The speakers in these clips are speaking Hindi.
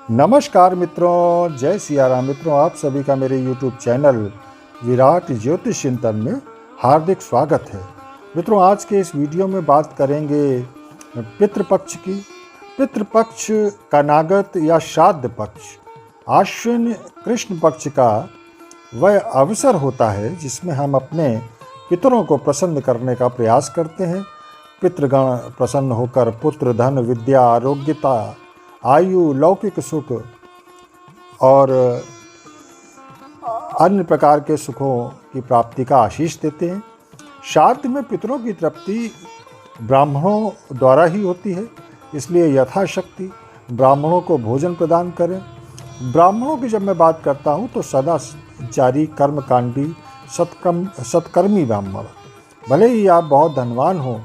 नमस्कार मित्रों, जय सिया राम। मित्रों, आप सभी का मेरे YouTube चैनल विराट ज्योतिष चिंतन में हार्दिक स्वागत है। मित्रों, आज के इस वीडियो में बात करेंगे पितृपक्ष की। पितृपक्ष का नागत या श्राद्ध पक्ष आश्विन कृष्ण पक्ष का वह अवसर होता है जिसमें हम अपने पितरों को प्रसन्न करने का प्रयास करते हैं। पितृगण प्रसन्न होकर पुत्र, धन, विद्या, आरोग्यता, आयु, लौकिक सुख और अन्य प्रकार के सुखों की प्राप्ति का आशीष देते हैं। श्राद्ध में पितरों की तृप्ति ब्राह्मणों द्वारा ही होती है, इसलिए यथाशक्ति ब्राह्मणों को भोजन प्रदान करें। ब्राह्मणों की जब मैं बात करता हूँ तो सदाचारी, कर्मकांडी, सत्कर्मी ब्राह्मण। भले ही आप बहुत धनवान हों,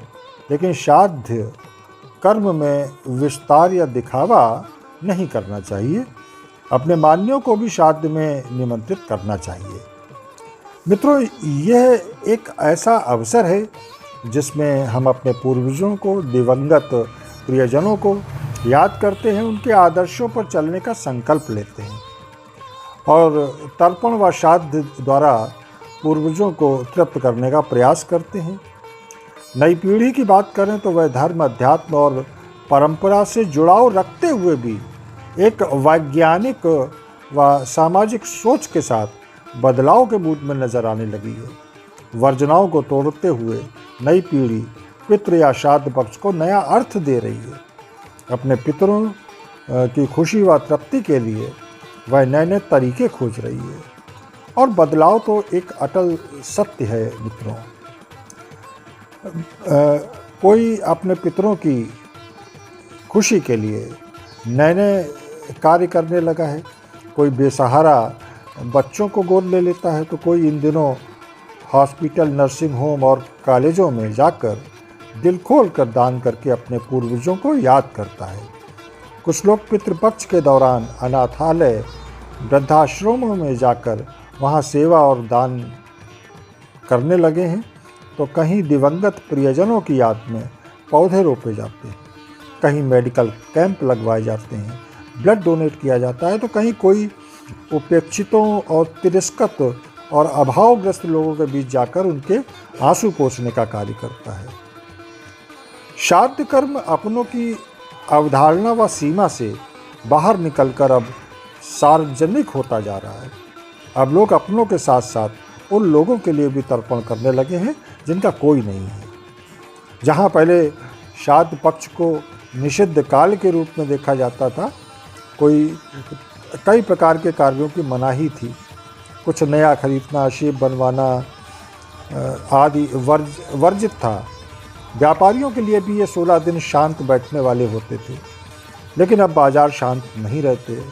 लेकिन श्राद्ध कर्म में विस्तार या दिखावा नहीं करना चाहिए। अपने मान्यों को भी श्राद्ध में निमंत्रित करना चाहिए। मित्रों, यह एक ऐसा अवसर है जिसमें हम अपने पूर्वजों को, दिवंगत प्रियजनों को याद करते हैं, उनके आदर्शों पर चलने का संकल्प लेते हैं और तर्पण व श्राद्ध द्वारा पूर्वजों को तृप्त करने का प्रयास करते हैं। नई पीढ़ी की बात करें तो वह धर्म, अध्यात्म और परंपरा से जुड़ाव रखते हुए भी एक वैज्ञानिक व सामाजिक सोच के साथ बदलाव के मूड में नजर आने लगी है। वर्जनाओं को तोड़ते हुए नई पीढ़ी पितृ या श्राद्ध पक्ष को नया अर्थ दे रही है। अपने पितरों की खुशी व तृप्ति के लिए वह नए नए तरीके खोज रही है और बदलाव तो एक अटल सत्य है। मित्रों, कोई अपने पितरों की खुशी के लिए नए नए कार्य करने लगा है। कोई बेसहारा बच्चों को गोद ले लेता है, तो कोई इन दिनों हॉस्पिटल, नर्सिंग होम और कॉलेजों में जाकर दिल खोल कर दान करके अपने पूर्वजों को याद करता है। कुछ लोग पितृपक्ष के दौरान अनाथालय, वृद्धाश्रमों में जाकर वहाँ सेवा और दान करने लगे हैं। तो कहीं दिवंगत प्रियजनों की याद में पौधे रोपे जाते हैं, कहीं मेडिकल कैंप लगवाए जाते हैं, ब्लड डोनेट किया जाता है, तो कहीं कोई उपेक्षितों और तिरस्कृत और अभावग्रस्त लोगों के बीच जाकर उनके आंसू पोंछने का कार्य करता है। श्राद्ध कर्म अपनों की अवधारणा व सीमा से बाहर निकलकर अब सार्वजनिक होता जा रहा है। अब लोग अपनों के साथ साथ उन लोगों के लिए भी तर्पण करने लगे हैं जिनका कोई नहीं है। जहाँ पहले श्राद्ध पक्ष को निषिद्ध काल के रूप में देखा जाता था, कई प्रकार के कार्यों की मनाही थी। कुछ नया खरीदना, शेप बनवाना आदि वर्जित था। व्यापारियों के लिए भी ये 16 दिन शांत बैठने वाले होते थे। लेकिन अब बाजार शांत नहीं रहते,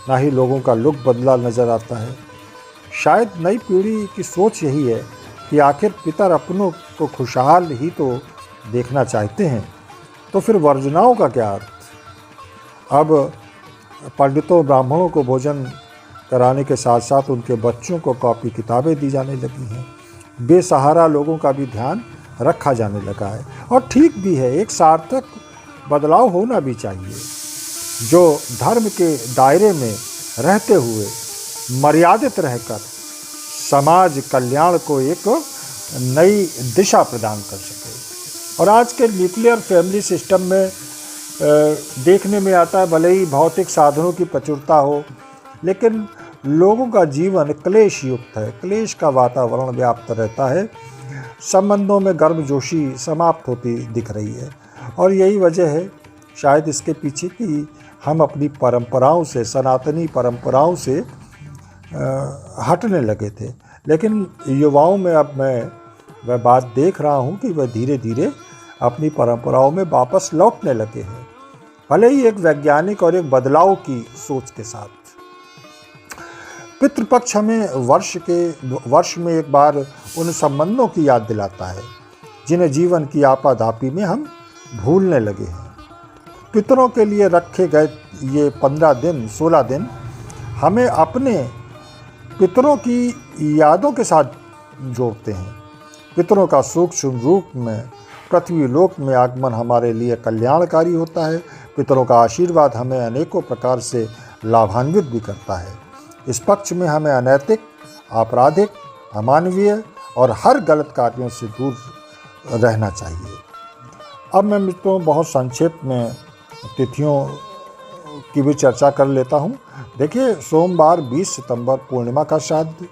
ना ही लोगों का लुक बदला नज़र आता है। शायद नई पीढ़ी की सोच यही है कि आखिर पितर अपनों को खुशहाल ही तो देखना चाहते हैं, तो फिर वर्जनाओं का क्या अर्थ। अब पंडितों, ब्राह्मणों को भोजन कराने के साथ साथ उनके बच्चों को कॉपी किताबें दी जाने लगी हैं। बेसहारा लोगों का भी ध्यान रखा जाने लगा है और ठीक भी है। एक सार्थक बदलाव होना भी चाहिए जो धर्म के दायरे में रहते हुए मर्यादित रहकर समाज कल्याण को एक नई दिशा प्रदान कर सके। और आज के न्यूक्लियर फैमिली सिस्टम में देखने में आता है, भले ही भौतिक साधनों की प्रचुरता हो, लेकिन लोगों का जीवन क्लेश युक्त है। क्लेश का वातावरण व्याप्त रहता है। संबंधों में गर्मजोशी समाप्त होती दिख रही है और यही वजह है शायद इसके पीछे कि हम अपनी परंपराओं से, सनातनी परंपराओं से हटने लगे थे। लेकिन युवाओं में अब मैं वह बात देख रहा हूँ कि वह धीरे धीरे अपनी परंपराओं में वापस लौटने लगे हैं, भले ही एक वैज्ञानिक और एक बदलाव की सोच के साथ। पितृपक्ष हमें वर्ष में एक बार उन संबंधों की याद दिलाता है जिन्हें जीवन की आपाधापी में हम भूलने लगे हैं। पितरों के लिए रखे गए ये 15 दिन, 16 दिन हमें अपने पितरों की यादों के साथ जोड़ते हैं। पितरों का सूक्ष्म रूप में पृथ्वी लोक में आगमन हमारे लिए कल्याणकारी होता है। पितरों का आशीर्वाद हमें अनेकों प्रकार से लाभान्वित भी करता है। इस पक्ष में हमें अनैतिक, आपराधिक, अमानवीय और हर गलत कार्यों से दूर रहना चाहिए। अब मैं मित्रों बहुत संक्षेप में तिथियों की भी चर्चा कर लेता हूँ। देखिए, सोमवार 20 सितंबर पूर्णिमा का श्राद्ध,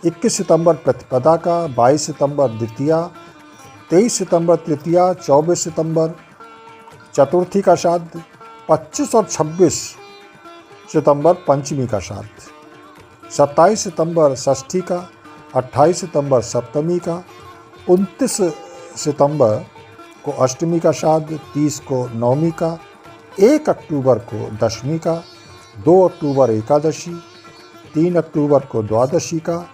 21 सितंबर प्रतिपदा का, 22 सितंबर द्वितीया, 23 सितंबर तृतीया, 24 सितंबर चतुर्थी का श्राद्ध, 25 और 26 सितंबर पंचमी का श्राद्ध, 27 सितंबर षष्ठी का, 28 सितंबर सप्तमी का, 29 सितंबर को अष्टमी का श्राद्ध, 30 को नवमी का, 1 अक्टूबर को दशमी का, 2 अक्टूबर एकादशी, 3 अक्टूबर को द्वादशी का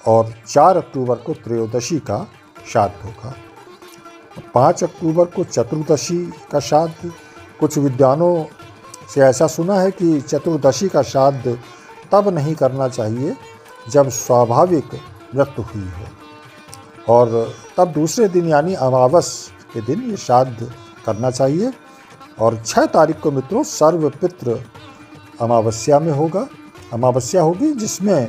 और 4 अक्टूबर को त्रयोदशी का श्राद्ध होगा। 5 अक्टूबर को चतुर्दशी का श्राद्ध। कुछ विद्वानों से ऐसा सुना है कि चतुर्दशी का श्राद्ध तब नहीं करना चाहिए जब स्वाभाविक मृत्यु हुई हो, और तब दूसरे दिन यानी अमावस के दिन ये श्राद्ध करना चाहिए। और 6 तारीख को मित्रों सर्वपितृ अमावस्या होगी, जिसमें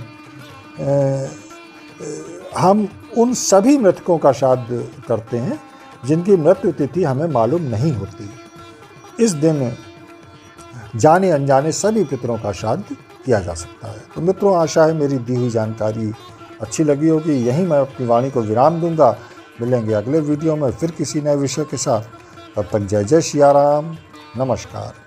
हम उन सभी मृतकों का श्राद्ध करते हैं जिनकी मृत्यु तिथि हमें मालूम नहीं होती। इस दिन जाने अनजाने सभी पितरों का श्राद्ध किया जा सकता है। तो मित्रों, आशा है मेरी दी हुई जानकारी अच्छी लगी होगी। यहीं मैं अपनी वाणी को विराम दूंगा। मिलेंगे अगले वीडियो में फिर किसी नए विषय के साथ। तब तक जय जय सिया राम, नमस्कार।